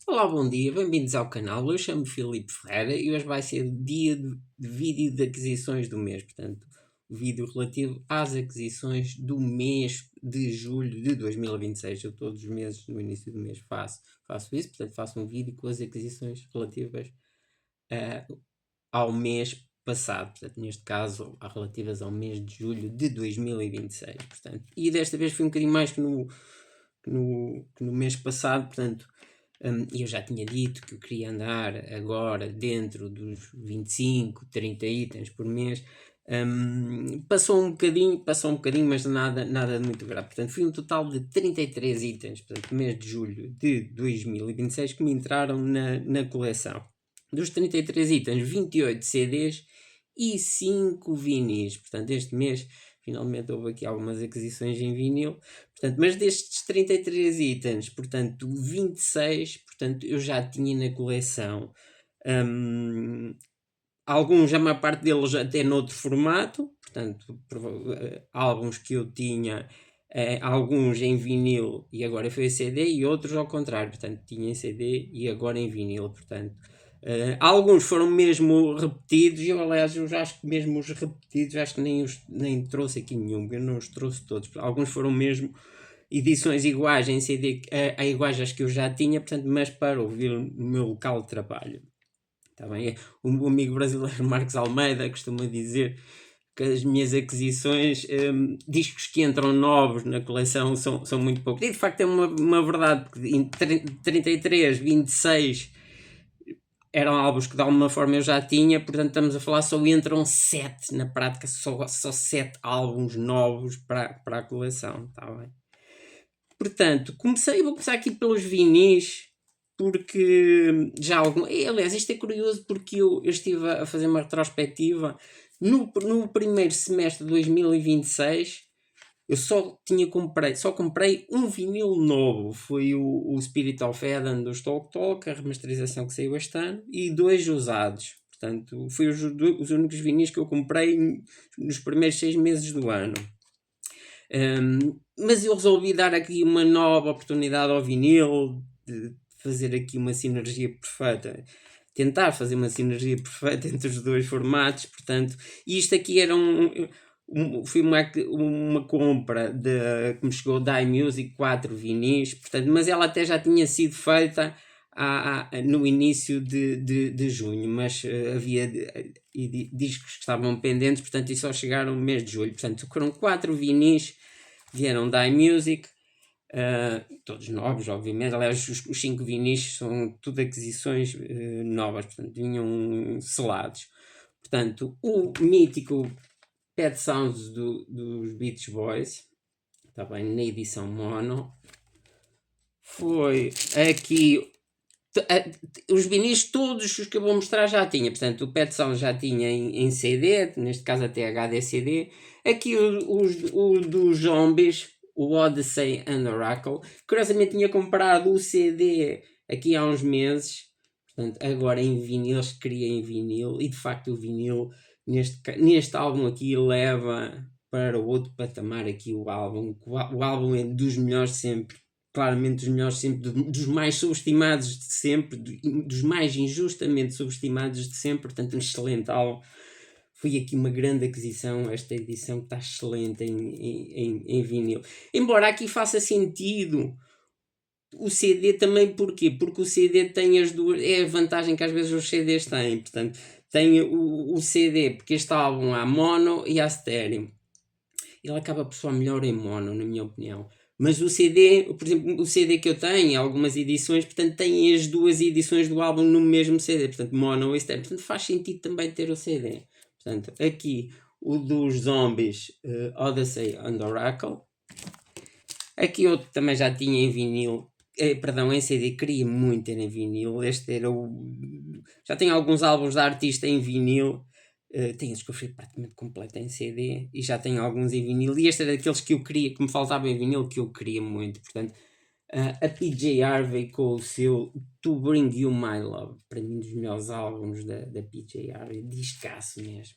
Olá, bom dia, bem-vindos ao canal. Eu chamo-me Filipe Ferreira e hoje vai ser o dia de vídeo de aquisições do mês. Portanto, o vídeo relativo às aquisições do mês de julho de 2026. Eu todos os meses, no início do mês, faço isso. Portanto, faço um vídeo com as aquisições relativas ao mês passado. Portanto, neste caso, relativas ao mês de julho de 2026. Portanto, e desta vez foi um bocadinho mais que no mês passado. Portanto, eu já tinha dito que eu queria andar agora dentro dos 25, 30 itens por mês. Passou um bocadinho, mas nada de muito grave. Portanto, foi um total de 33 itens, portanto, no mês de julho de 2026, que me entraram na coleção. Dos 33 itens, 28 CDs e 5 vinis. Portanto, este mês finalmente houve aqui algumas aquisições em vinil. Portanto, mas destes 33 itens, portanto, 26, portanto, eu já tinha na coleção. Alguns, a maior parte deles até noutro formato, portanto, álbuns que eu tinha, alguns em vinil e agora foi em CD, e outros ao contrário, portanto, tinha em CD e agora em vinil, portanto. Alguns foram mesmo repetidos, e eu aliás eu já acho que mesmo os repetidos, acho que nem trouxe aqui nenhum, eu não os trouxe todos. Alguns foram mesmo edições iguais em CD, iguais às que eu já tinha, portanto, mas para ouvir no meu local de trabalho. Está bem? O amigo brasileiro Marcos Almeida costuma dizer que as minhas aquisições, discos que entram novos na coleção são muito poucos. E de facto é uma verdade, porque em 33, 26 eram álbuns que de alguma forma eu já tinha, portanto estamos a falar só entram 7, na prática só 7 álbuns novos para a coleção, está bem? Portanto, vou começar aqui pelos vinis, porque já algum. Aliás, isto é curioso porque eu estive a fazer uma retrospectiva. No primeiro semestre de 2026, eu só comprei um vinil novo. Foi o Spirit of Eden dos Talk Talk, a remasterização que saiu este ano, e 2 usados. Portanto, foi os únicos vinis que eu comprei nos primeiros 6 meses do ano. Mas eu resolvi dar aqui uma nova oportunidade ao vinil, de fazer aqui uma sinergia perfeita, tentar fazer uma sinergia perfeita entre os dois formatos. Portanto, isto aqui era foi uma compra que me chegou da iMusic, 4 vinis, portanto, mas ela até já tinha sido feita no início de junho, mas havia discos que estavam pendentes, portanto, e só chegaram no mês de julho. Portanto, foram 4 vinis, vieram da iMusic, todos novos, obviamente. Aliás, os 5 vinis são tudo aquisições novas, portanto, vinham selados. Portanto, o mítico Pet Sounds dos Beach Boys, está bem, na edição mono. Foi aqui os vinis todos os que eu vou mostrar já tinha. Portanto, o Pet Sounds já tinha em CD, neste caso até HD CD. Aqui o dos Zombies, o Odyssey and Oracle. Curiosamente tinha comprado o CD aqui há uns meses. Portanto, agora em vinil, eles queria em vinil. E de facto o vinil neste álbum aqui leva para outro patamar aqui o álbum. O álbum é dos melhores sempre. Claramente dos melhores sempre, dos mais subestimados de sempre, dos mais injustamente subestimados de sempre. Portanto, um excelente álbum. Foi aqui uma grande aquisição, esta edição que está excelente em vinil. Embora aqui faça sentido o CD também, porquê? Porque o CD tem as duas. É a vantagem que às vezes os CDs têm. Portanto, tem o CD, porque este álbum há mono e há estéreo. Ele acaba por soar melhor em mono, na minha opinião. Mas o CD, por exemplo, o CD que eu tenho, algumas edições, portanto, tem as duas edições do álbum no mesmo CD, portanto, mono e estéreo. Portanto, faz sentido também ter o CD. Portanto, aqui o dos Zombies, Odyssey and Oracle. Aqui outro também já tinha em vinil, perdão, em CD, queria muito ter em vinil. Este era o. Já tenho alguns álbuns da artista em vinil. Tenho os que eu fui praticamente completo em CD e já tenho alguns em vinil. E este era daqueles que eu queria, que me faltava em vinil, que eu queria muito. Portanto, a PJ Harvey com o seu To Bring You My Love, para mim, um dos melhores álbuns da PJ Harvey, descasso mesmo.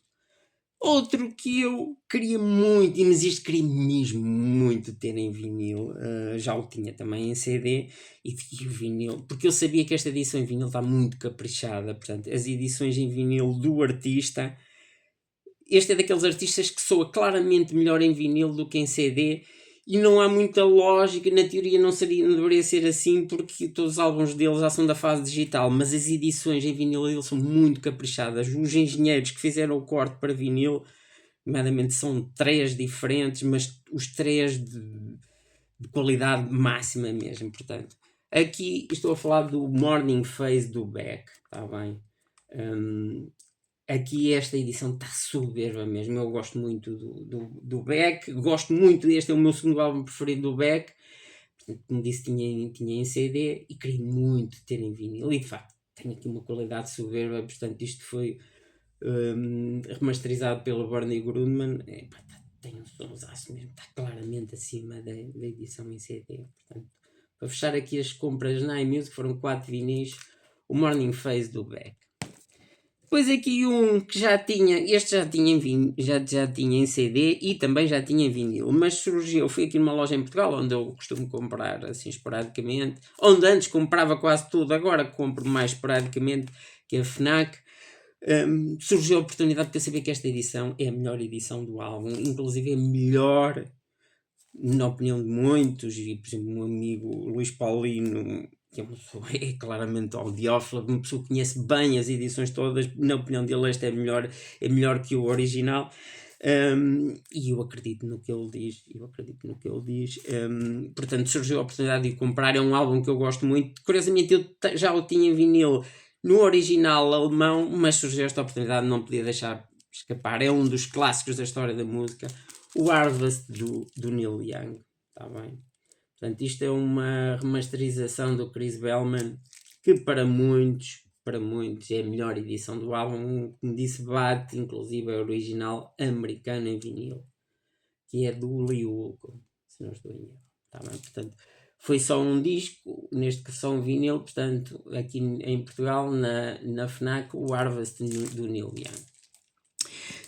Outro que eu queria muito, mas isto queria mesmo muito ter em vinil, já o tinha também em CD, e o vinil, porque eu sabia que esta edição em vinil está muito caprichada, portanto, as edições em vinil do artista, este é daqueles artistas que soa claramente melhor em vinil do que em CD, e não há muita lógica, na teoria não deveria ser assim, porque todos os álbuns dele já são da fase digital, mas as edições em vinil dele são muito caprichadas. Os engenheiros que fizeram o corte para vinil, nomeadamente, são 3 diferentes, mas os 3 de qualidade máxima mesmo, portanto. Aqui estou a falar do Morning Phase do Beck, está bem? Aqui esta edição está soberba mesmo, eu gosto muito do Beck, gosto muito, este é o meu segundo álbum preferido do Beck, portanto, como disse, tinha em CD e queria muito ter em vinil, e de facto tem aqui uma qualidade soberba, portanto isto foi remasterizado pelo Bernie Grundman, tem um sonsaço mesmo, está claramente acima da edição em CD, portanto, para fechar aqui as compras na iMusic foram 4 vinis, o Morning Phase do Beck. Depois aqui um que já tinha, este já tinha em CD e também já tinha em vinil, mas surgiu, fui aqui numa loja em Portugal, onde eu costumo comprar assim esporadicamente, onde antes comprava quase tudo, agora compro mais esporadicamente, que é a FNAC. Surgiu a oportunidade, porque eu sabia que esta edição é a melhor edição do álbum, inclusive é a melhor, na opinião de muitos, e por exemplo o meu amigo Luís Paulino, que é uma pessoa claramente audiófila, uma pessoa que conhece bem as edições todas, na opinião dele esta é melhor que o original. E eu acredito no que ele diz, portanto surgiu a oportunidade de comprar, é um álbum que eu gosto muito, curiosamente eu já o tinha em vinil no original alemão, mas surgiu esta oportunidade, não podia deixar escapar, é um dos clássicos da história da música, o Harvest do Neil Young, está bem? Portanto, isto é uma remasterização do Chris Bellman, que para muitos é a melhor edição do álbum, como disse, bate inclusive a original americana em vinil, que é do Lee Walker, se não estou em erro, está bem? Portanto, foi só um disco, neste que só um vinil, portanto, aqui em Portugal, na FNAC, o Harvest do Neil Young.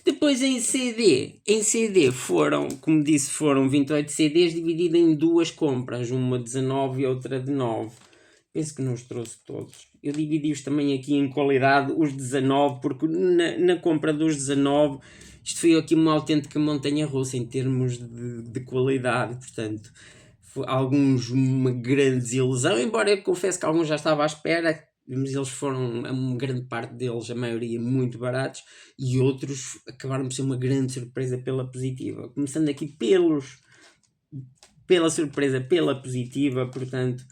Depois em CD foram, como disse, foram 28 CDs divididos em 2 compras, uma 19 e outra de 9. Penso que não os trouxe todos. Eu dividi-os também aqui em qualidade, os 19, porque na compra dos 19, isto foi aqui uma autêntica montanha-russa em termos de qualidade, portanto, alguns uma grande desilusão, embora eu confesso que alguns já estava à espera, mas eles foram, uma grande parte deles, a maioria, muito baratos, e outros acabaram por ser uma grande surpresa pela positiva. Começando aqui pela surpresa, pela positiva, portanto,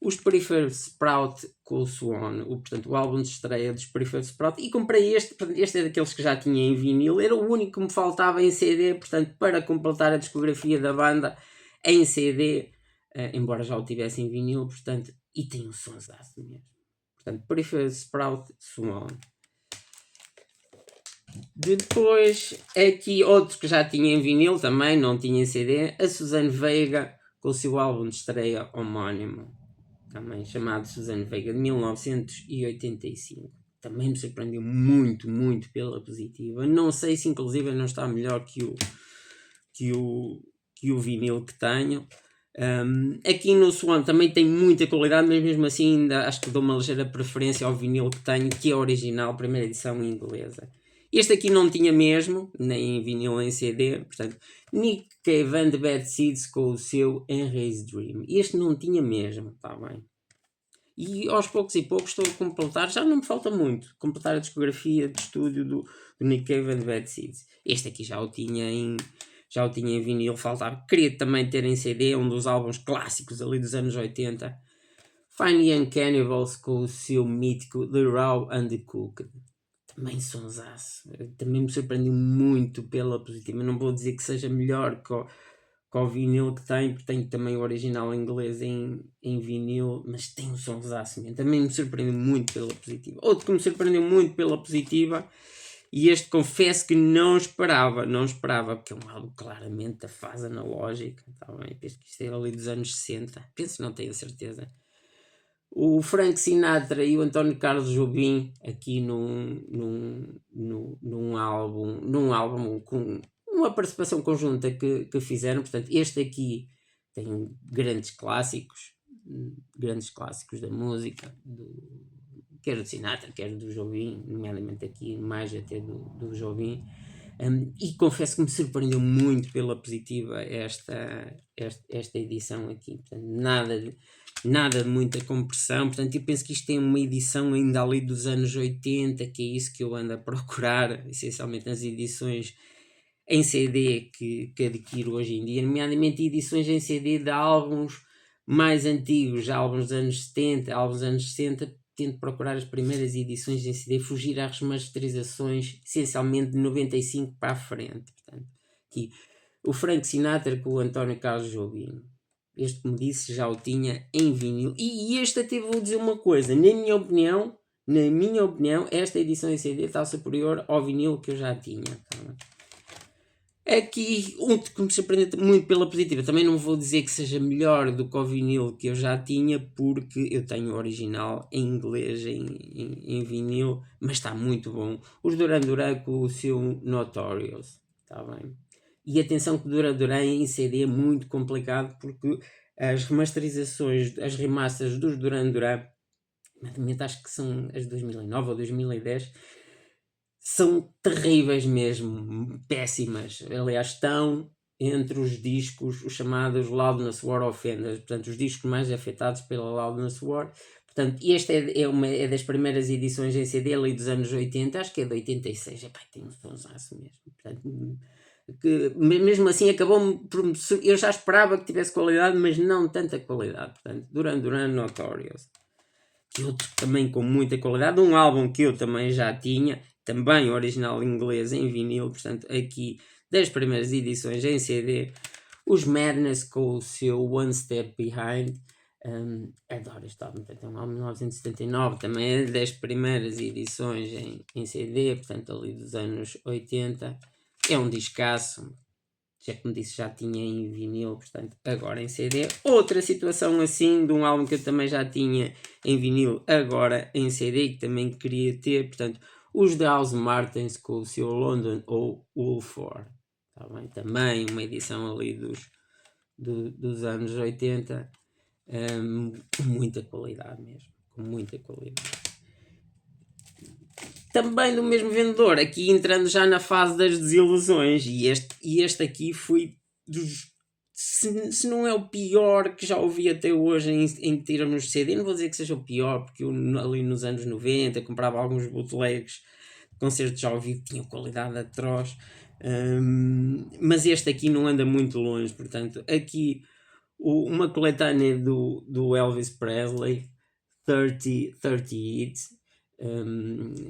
os Peripheral Sprout com o Swan, portanto, o álbum de estreia dos Peripheral Sprout, e comprei este, portanto, este é daqueles que já tinha em vinil, era o único que me faltava em CD, portanto, para completar a discografia da banda em CD, embora já o tivesse em vinil, portanto, e tem um sonsaço mesmo. Portanto, Peripheral Sprout, Swan. Depois, aqui outro que já tinha em vinil também, não tinha em CD, a Suzanne Vega com o seu álbum de estreia homónimo, também chamado Suzanne Vega, de 1985. Também me surpreendeu muito, muito pela positiva. Não sei se inclusive não está melhor que o vinil que tenho. Aqui no Swan também tem muita qualidade, mas mesmo assim ainda acho que dou uma ligeira preferência ao vinil que tenho, que é original, primeira edição inglesa. Este aqui não tinha mesmo, nem em vinil nem em CD, portanto, Nick Cave and the Bad Seeds com o seu Henry's Dream. Este não tinha mesmo, está bem? E aos poucos e poucos estou a completar, já não me falta muito, completar a discografia de estúdio do Nick Cave and the Bad Seeds. Este aqui já o tinha em vinil, faltava. Queria também ter em CD, um dos álbuns clássicos ali dos anos 80. Fine Young Cannibals com o seu mítico The Raw and the Cooked. Também sonsaço. Também me surpreendeu muito pela positiva. Não vou dizer que seja melhor que o vinil que tem, porque tenho também o original inglês em vinil, mas tem um sonsaço mesmo. Também me surpreendeu muito pela positiva. Outro que me surpreendeu muito pela positiva, e este confesso que não esperava, porque é um álbum claramente da fase analógica, tá bem? Penso que isto era ali dos anos 60, penso, não tenho a certeza. o Frank Sinatra e o António Carlos Jobim aqui num álbum com uma participação conjunta que fizeram. Portanto, este aqui tem grandes clássicos da música, quer do Sinatra, quer do Jobim, nomeadamente aqui mais até do Jobim. E confesso que me surpreendeu muito pela positiva esta edição aqui. Portanto, nada de muita compressão. Portanto, eu penso que isto tem uma edição ainda ali dos anos 80, que é isso que eu ando a procurar, essencialmente nas edições em CD que adquiro hoje em dia, nomeadamente edições em CD de álbuns mais antigos, álbuns dos anos 70, álbuns dos anos 60. Tento procurar as primeiras edições em CD, fugir às remasterizações, essencialmente de 95 para a frente. Portanto, aqui, o Frank Sinatra com o António Carlos Jobim. Este, como disse, já o tinha em vinil. E este até vou dizer uma coisa, na minha opinião, esta edição em CD está superior ao vinil que eu já tinha. Tá? Aqui, que me surpreende muito pela positiva, também não vou dizer que seja melhor do que o vinil que eu já tinha, porque eu tenho o original em inglês, em vinil, mas está muito bom. Os Duran Duran com o seu Notorious, está bem? E atenção que Duran Duran em CD é muito complicado, porque as remasterizações, as remasters dos Duran Duran, acho que são as de 2009 ou 2010, são terríveis mesmo, péssimas. Aliás, estão entre os discos, os chamados Loudness War Offenders, portanto, os discos mais afetados pela Loudness War. Portanto, este é das primeiras edições em CD ali dos anos 80, acho que é de 86. Epá, tem um sonsaço mesmo. Portanto, que, mesmo assim, acabou-me por... Eu já esperava que tivesse qualidade, mas não tanta qualidade. Portanto, Duran Duran Notorious. Que outro também com muita qualidade. Um álbum que eu também já tinha, também original inglês em vinil, portanto aqui das primeiras edições em CD, os Madness com o seu One Step Behind. Adoro este álbum, portanto, é um álbum de 1979, também é das primeiras edições em CD, portanto ali dos anos 80, é um discaço. Já como disse, já tinha em vinil, portanto, agora em CD. Outra situação assim, de um álbum que eu também já tinha em vinil, agora em CD, que também queria ter, portanto, os House Martins com o seu London ou Woolford. Tá bem? Também uma edição ali dos anos 80, com muita qualidade mesmo, com muita qualidade. Também do mesmo vendedor, aqui entrando já na fase das desilusões, e este aqui foi dos, se não é o pior que já ouvi até hoje em termos de CD. Não vou dizer que seja o pior, porque eu ali nos anos 90 comprava alguns bootlegs de concertos ao vivo que tinham qualidade atroz, mas este aqui não anda muito longe. Portanto, aqui uma coletânea do Elvis Presley, 30 Hits.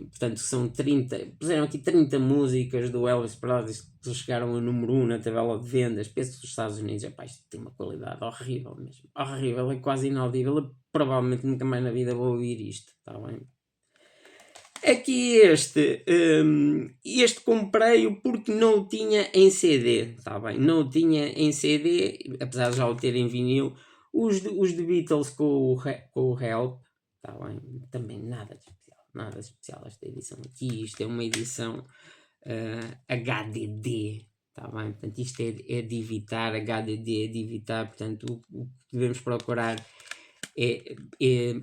Portanto, são 30, puseram aqui 30 músicas do Elvis Presley que chegaram a número 1 na tabela de vendas. Penso que os Estados Unidos, epá, isto tem uma qualidade horrível mesmo, horrível, é quase inaudível. Eu provavelmente nunca mais na vida vou ouvir isto, está bem? Aqui este comprei-o porque não o tinha em CD, está bem? Não o tinha em CD, apesar de já o ter em vinil. Os de Beatles com o Help, está bem? Também nada de especial esta edição aqui. Isto é uma edição HDD, está bem? Portanto, isto é de evitar, HDD é de evitar. Portanto, o que devemos procurar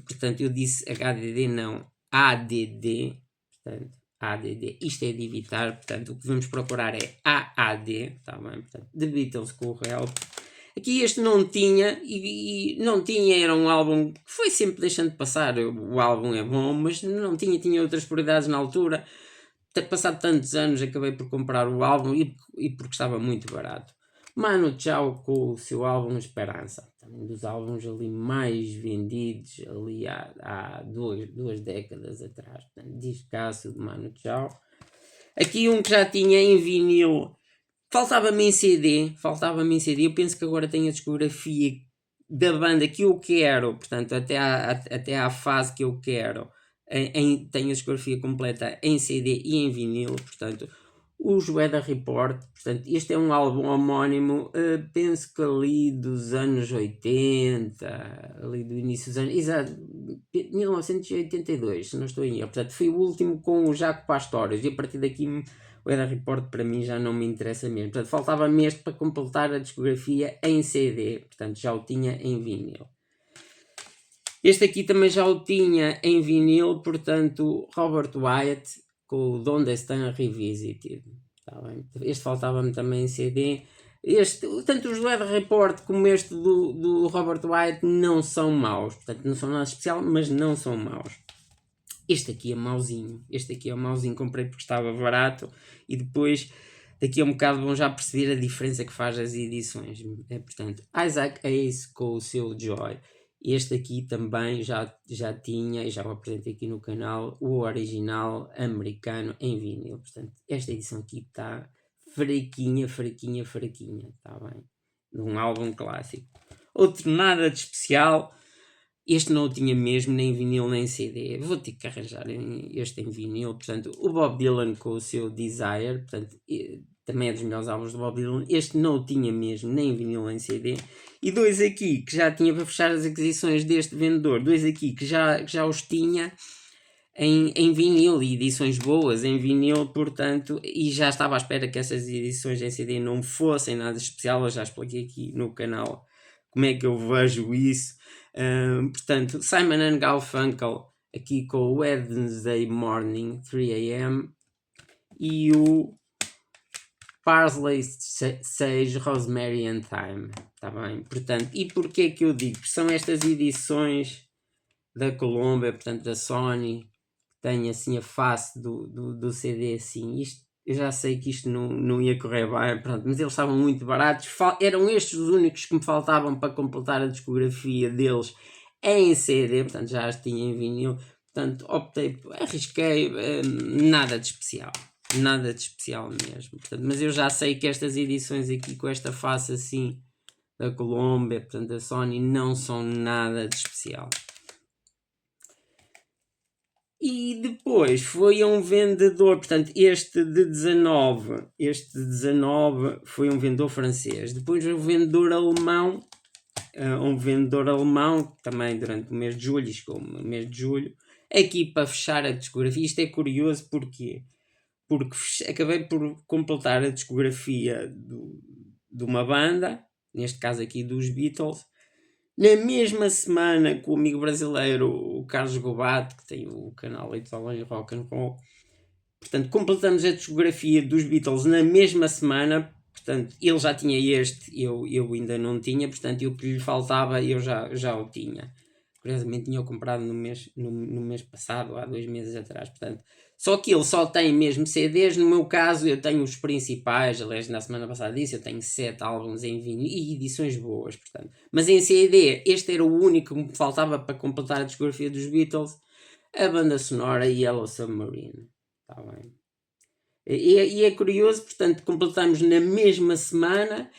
portanto, eu disse HDD, não, ADD. Portanto, ADD, isto é de evitar. Portanto, o que devemos procurar é AAD, está bem? Portanto, The Beatles com o Help. Aqui este não tinha, e não tinha, era um álbum que foi sempre deixando de passar. O álbum é bom, mas não tinha outras prioridades na altura. Ter passado tantos anos, acabei por comprar o álbum e porque estava muito barato. Manu Chao com o seu álbum Esperança, também dos álbuns ali mais vendidos ali há duas décadas atrás. Discaço de Manu Chao. Aqui um que já tinha em vinil. Faltava-me em CD. Eu penso que agora tenho a discografia da banda que eu quero. Portanto, até à fase que eu quero. Tenho a discografia completa em CD e em vinil. Portanto, Os Weather Report, portanto, este é um álbum homónimo, penso que ali dos anos 80, ali do início dos anos, exato, 1982, se não estou em erro. Portanto, foi o último com o Jaco Pastorius, e a partir daqui o Weather Report para mim já não me interessa mesmo. Portanto, faltava-me este para completar a discografia em CD, portanto, já o tinha em vinil. Este aqui também já o tinha em vinil, portanto, Robert Wyatt com o Donde Están Revisited. Tá bem? Este faltava-me também em CD. Tanto os Weather Report como este do Robert Wyatt não são maus. Portanto, não são nada especial, mas não são maus. Este aqui é mauzinho. Este aqui é o mauzinho. Comprei porque estava barato. E depois, daqui a um bocado, vão já perceber a diferença que faz as edições. Portanto, Isaac Hayes com o seu Joy. Este aqui também já tinha, e já o apresentei aqui no canal, o original americano em vinil. Portanto, esta edição aqui está fraquinha, está bem? De um álbum clássico. Outro nada de especial, este não o tinha mesmo, nem vinil nem CD. Vou ter que arranjar este em vinil. Portanto, o Bob Dylan com o seu Desire, portanto, também é dos melhores álbuns do Bob Dylan. Este não o tinha mesmo, nem vinil nem CD. E dois aqui que já tinha para fechar as aquisições deste vendedor. Dois aqui que já os tinha em vinil, e edições boas em vinil, portanto, e já estava à espera que essas edições em CD não fossem nada especial. Eu já expliquei aqui no canal como é que eu vejo isso. Portanto, Simon & Garfunkel aqui com o Wednesday Morning 3am e o Parsley, Sage, Rosemary and Thyme, tá bem? Portanto, e porquê que eu digo? Porque são estas edições da Columbia, portanto da Sony, que tem assim a face do CD assim. Isto, eu já sei que isto não ia correr bem, pronto, mas eles estavam muito baratos. Eram estes os únicos que me faltavam para completar a discografia deles em CD, portanto já as tinha em vinil. Portanto, arrisquei, nada de especial. Nada de especial mesmo. Portanto, mas eu já sei que estas edições aqui com esta face assim da Columbia, portanto da Sony, não são nada de especial. E depois foi um vendedor, portanto, este de 19 foi um vendedor francês. Depois um vendedor alemão, também durante o mês de julho, o mês de julho, aqui para fechar a discografia. Isto é curioso porque acabei por completar a discografia de uma banda, neste caso aqui dos Beatles, na mesma semana que o amigo brasileiro, o Carlos Gobato, que tem o canal Litoral em Rock and Roll. Portanto, completamos a discografia dos Beatles na mesma semana. Portanto, ele já tinha este, eu ainda não tinha. Portanto, o que lhe faltava eu já o tinha. Curiosamente, tinha-o comprado no mês passado, há 2 meses atrás. Portanto, só que ele só tem mesmo CDs. No meu caso, eu tenho os principais. Aliás, na semana passada disse, eu tenho 7 álbuns em vinil e edições boas, portanto. Mas em CD, este era o único que me faltava para completar a discografia dos Beatles. A banda sonora Yellow Submarine. Está bem. E é curioso, portanto, completamos na mesma semana.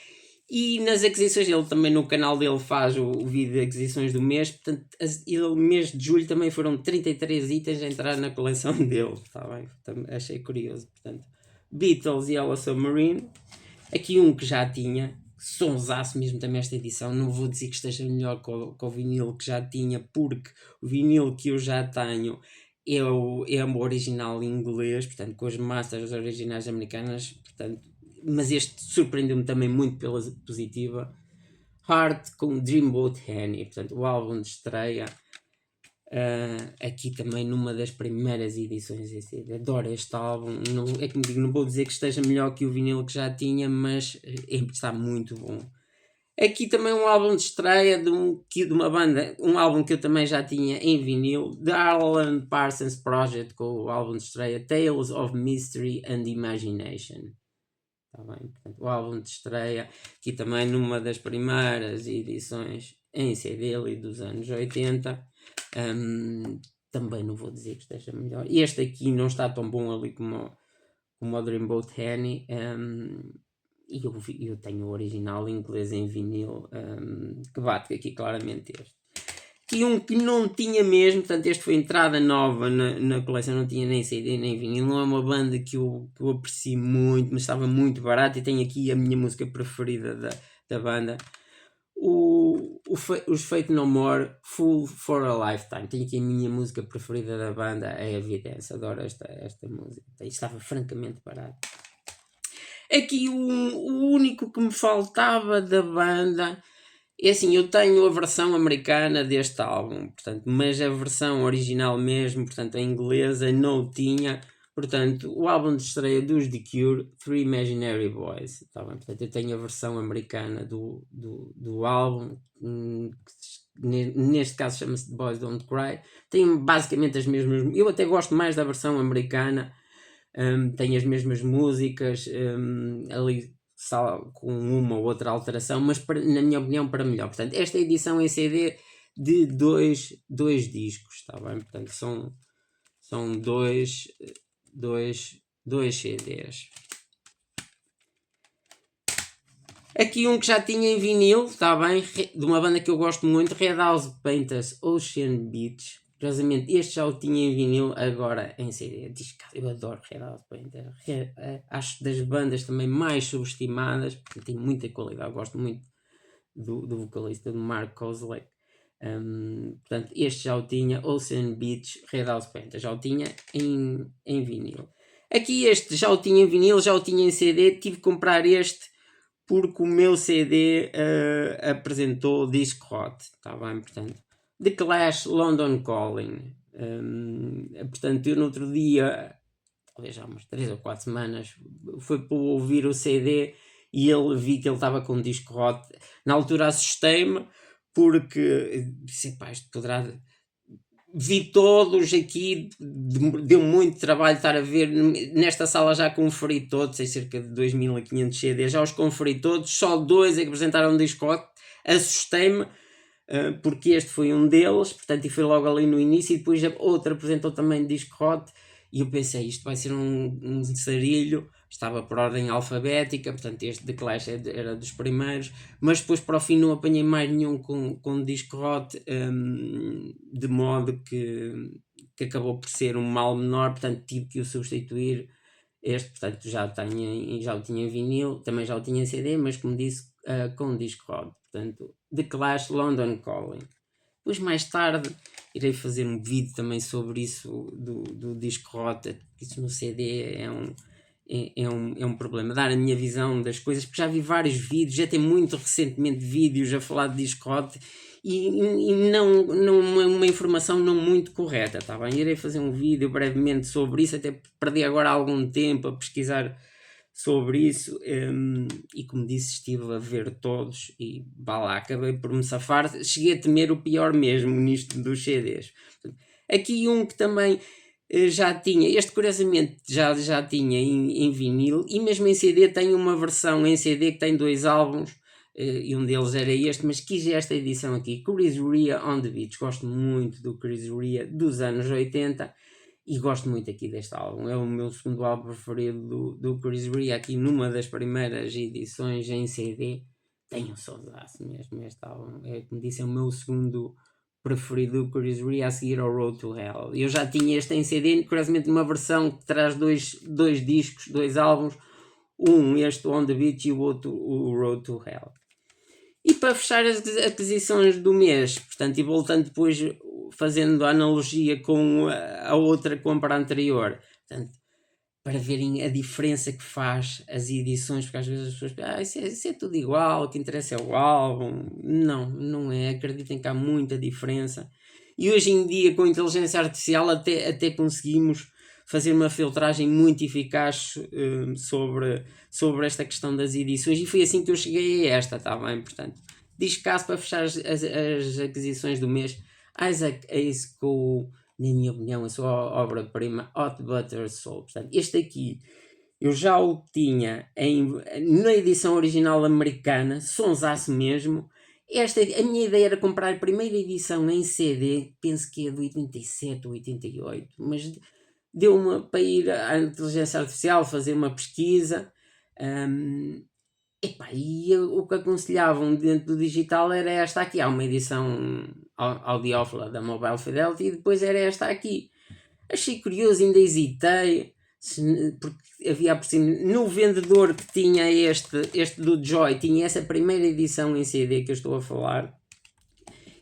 E nas aquisições, ele também no canal dele faz o vídeo de aquisições do mês, portanto, no mês de julho também foram 33 itens a entrar na coleção dele, está bem? Achei curioso, portanto, Beatles e Yellow Submarine. Aqui um que já tinha, sonsaço mesmo também esta edição, não vou dizer que esteja melhor que o vinil que já tinha, porque o vinil que eu já tenho é o original inglês, portanto, com as masters originais americanas, portanto, mas este surpreendeu-me também muito pela positiva. Heart com Dreamboat Annie, portanto, o álbum de estreia. Aqui também numa das primeiras edições. Adoro este álbum. É como digo, não vou dizer que esteja melhor que o vinil que já tinha, mas está muito bom. Aqui também um álbum de estreia de uma banda, um álbum que eu também já tinha em vinil, The Alan Parsons Project, com o álbum de estreia Tales of Mystery and Imagination. Tá bem? Portanto, o álbum de estreia, aqui também numa das primeiras edições em CD ali dos anos 80. Também não vou dizer que esteja melhor. Este aqui não está tão bom ali como o Dreamboat Annie. E eu tenho o original inglês em vinil, que bate aqui claramente este. Aqui um que não tinha mesmo, portanto este foi entrada nova na coleção, não tinha nem CD nem vinil, não é uma banda que eu aprecio muito, mas estava muito barato e tenho aqui a minha música preferida da banda. Os Faith No More, Full for a Lifetime. Tenho aqui a minha música preferida da banda, é Evidence. Adoro esta música. Estava francamente barato. Aqui o único que me faltava da banda é assim, eu tenho a versão americana deste álbum, portanto, mas a versão original mesmo, portanto, a inglesa, não tinha. Portanto, o álbum de estreia dos The Cure, Three Imaginary Boys. Tá bem? Portanto, eu tenho a versão americana do álbum, neste caso chama-se Boys Don't Cry. Tem basicamente as mesmas. Eu até gosto mais da versão americana, tem as mesmas músicas, ali com uma ou outra alteração, mas na minha opinião para melhor. Portanto, esta edição em CD de dois discos, está bem? Portanto, são dois CDs. Aqui um que já tinha em vinil, está bem? De uma banda que eu gosto muito, Red House Painters Ocean Beach. Curiosamente, este já o tinha em vinil, agora em CD. Eu adoro Red House Painters. Acho das bandas também mais subestimadas, porque tem muita qualidade. Eu gosto muito do vocalista, do Mark Kozelek. Portanto, este já o tinha, Ocean Beach, Red House Painters, já o tinha em vinil. Aqui este já o tinha em vinil, já o tinha em CD, tive que comprar este porque o meu CD apresentou Disc Hot, está bem? Portanto, The Clash, London Calling. Portanto, eu no outro dia, talvez há umas 3 ou 4 semanas, foi para ouvir o CD e vi que ele estava com Disc Hot. Na altura assustei-me, porque disse, pá, isto poderá... Vi todos aqui, deu muito trabalho estar a ver. Nesta sala já conferi todos, tem cerca de 2500 CDs, já os conferi todos, só 2 é que apresentaram Disc Hot. Assustei-me, porque este foi um deles, portanto, e foi logo ali no início, e depois outro apresentou também Disc Hot, e eu pensei, isto vai ser um sarilho. Estava por ordem alfabética, portanto este The Clash era dos primeiros, mas depois para o fim não apanhei mais nenhum com Disc Hot, de modo que acabou por ser um mal menor, portanto tive que o substituir. Este, portanto, já o tinha em vinil, também já o tinha em CD, mas como disse, com Disc Hot. Portanto, The Clash, London Calling. Depois mais tarde irei fazer um vídeo também sobre isso do Disc Hot, isso no CD é um problema, dar a minha visão das coisas, porque já vi vários vídeos, já tem muito recentemente vídeos a falar de Disc Hot e não uma informação não muito correta, tá bem? Irei fazer um vídeo brevemente sobre isso, até perdi agora algum tempo a pesquisar sobre isso, e como disse, estive a ver todos e lá, acabei por me safar. Cheguei a temer o pior mesmo nisto dos CDs. Aqui um que também já tinha, este curiosamente já tinha em vinil, e mesmo em CD tem uma versão em CD que tem 2 álbuns, e um deles era este, mas quis esta edição aqui, Chris Rea on the Beach. Gosto muito do Chris Rea dos anos 80 e gosto muito aqui deste álbum. É o meu segundo álbum preferido do Chris Rea, aqui numa das primeiras edições em CD. Tenho saudade mesmo este álbum, como disse, é o meu segundo preferido do Chris Rea, a seguir ao Road to Hell. Eu já tinha este em CD, curiosamente uma versão que traz dois discos, 2 álbuns, este On the Beach e o outro o Road to Hell. E para fechar as aquisições do mês, portanto, e voltando depois, fazendo a analogia com a outra compra anterior, portanto, para verem a diferença que faz as edições, porque às vezes as pessoas pensam, isso é tudo igual, o que interessa é o álbum. Não é, acreditem que há muita diferença. E hoje em dia, com a inteligência artificial, até conseguimos fazer uma filtragem muito eficaz sobre esta questão das edições, e foi assim que eu cheguei a esta, está bem? Portanto, diz caso para fechar as aquisições do mês, Isaac Hayes com, na minha opinião, a sua obra-prima Hot Butter Soul. Portanto, este aqui eu já o tinha na edição original americana, sonsaço mesmo. A minha ideia era comprar a primeira edição em CD, penso que é de 87 ou 88, mas deu-me para ir à inteligência artificial fazer uma pesquisa, Epá, e o que aconselhavam dentro do digital era esta aqui. Há uma edição audiófila da Mobile Fidelity e depois era esta aqui. Achei curioso, ainda hesitei, porque havia por cima, no vendedor que tinha este do Joy, tinha essa primeira edição em CD que eu estou a falar.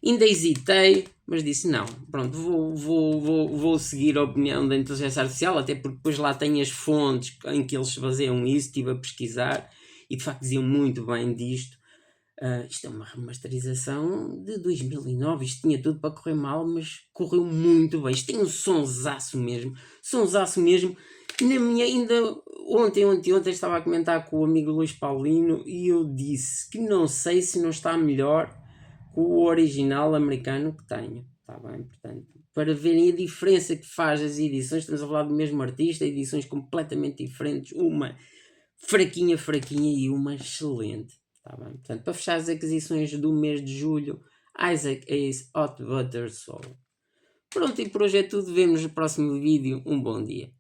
Ainda hesitei, mas disse não, pronto, vou seguir a opinião da inteligência artificial, até porque depois lá tem as fontes em que eles baseiam isso, estive a pesquisar e de facto diziam muito bem disto. Isto é uma remasterização de 2009, isto tinha tudo para correr mal, mas correu muito bem. Isto tem um sonsaço mesmo, Na minha, ainda ontem estava a comentar com o amigo Luís Paulino e eu disse que não sei se não está melhor que o original americano que tenho. Está bem, portanto, para verem a diferença que faz as edições, estamos a falar do mesmo artista, edições completamente diferentes, uma fraquinha e uma excelente. Tá bem? Portanto, para fechar as aquisições do mês de julho, Isaac Ace Hot Butter Soul. Pronto, e por hoje é tudo. Vemo-nos no próximo vídeo. Um bom dia.